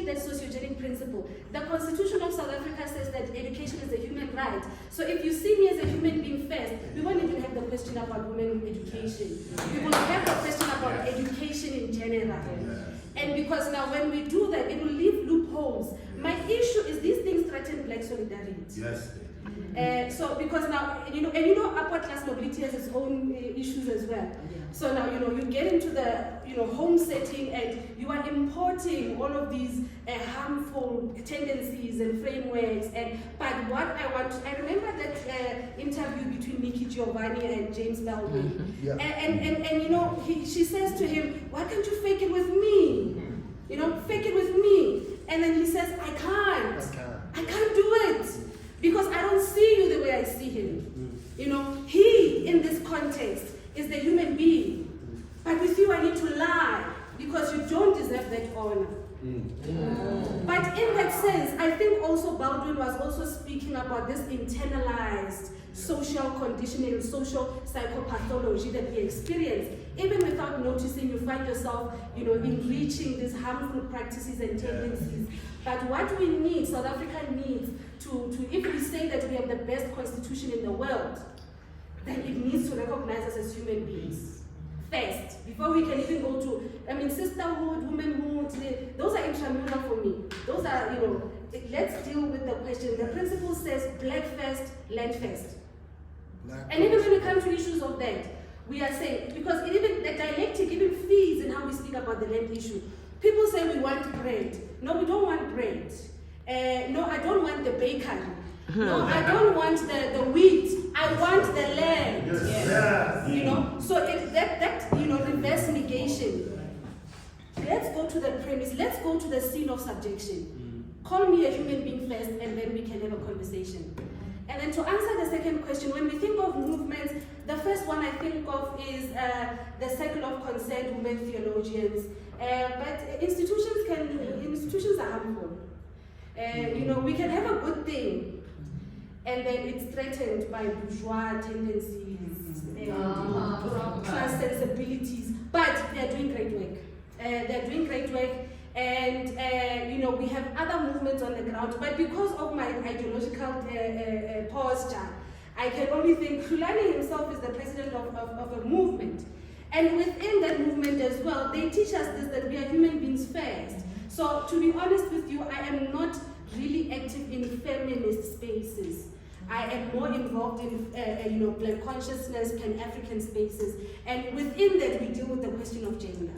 take that sociogenic principle, the Constitution of South Africa says that education is a human right. So if you see me as a human being first, we won't even have the question about women education. We will have the question about education in general. And because now when we do that, it will leave loopholes. My issue is these things threaten black solidarity. Yes. So because now, upper class mobility has its own issues as well. So now, you get into the, home setting and you are importing all of these harmful tendencies and frameworks. But what I remember that interview between Nikki Giovanni and James Baldwin. She says to him, why can't you fake it with me? Fake it with me. And then he says, I can't do it. Because I don't see you the way I see him. He, in this context, is the human being. But with you, I need to lie because you don't deserve that honor. But in that sense, I think also Baldwin was also speaking about this internalized social conditioning, social psychopathology that we experience. Even without noticing, you find yourself, enriching these harmful practices and tendencies. But what we need, South Africa needs, if we say that we have the best constitution in the world, then it needs to recognize us as human beings first, before we can even go to, sisterhood, womanhood, those are intramural for me. Those are, let's deal with the question. The principle says black first, land first. And even when we come to issues of that, we are saying, because even the dialectic even feeds in how we speak about the land issue. People say we want bread. No, we don't want bread. No, I don't want the bakery. No, I don't want the wheat. I want the land. Yes. So that reverse negation. Let's go to the premise. Let's go to the scene of subjection. Call me a human being first, and then we can have a conversation. And then to answer the second question, when we think of movements, the first one I think of is the Circle of Concerned Women Theologians. But institutions are harmful. We can have a good thing, and then it's threatened by bourgeois tendencies, class sensibilities. But they're doing great work. And we have other movements on the ground. But because of my ideological posture, I can only think Khulani himself is the president of a movement. And within that movement as well, they teach us this, that we are human beings first. So to be honest with you, I am not really active in feminist spaces. I am more involved in Black consciousness, Pan-African spaces. And within that, we deal with the question of gender.